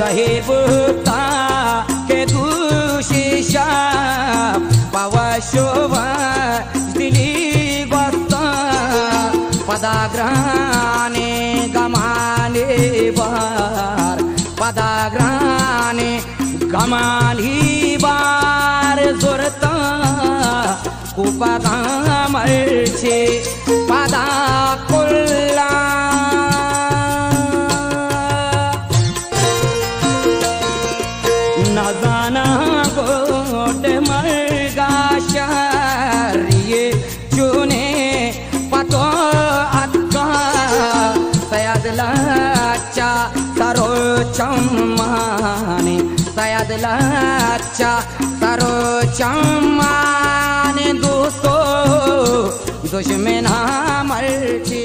Zahibuta kedushisha pawashova dili gosta padagrane gamale bar padagrane gamali bar zorta kupadamche padakulla Nazana गोट मरगा शरिये चुने पतो अक्का सयाद लाचा सरो चम्माने सयाद लाचा सरो चम्माने दोस्तों दुश्मन मरचे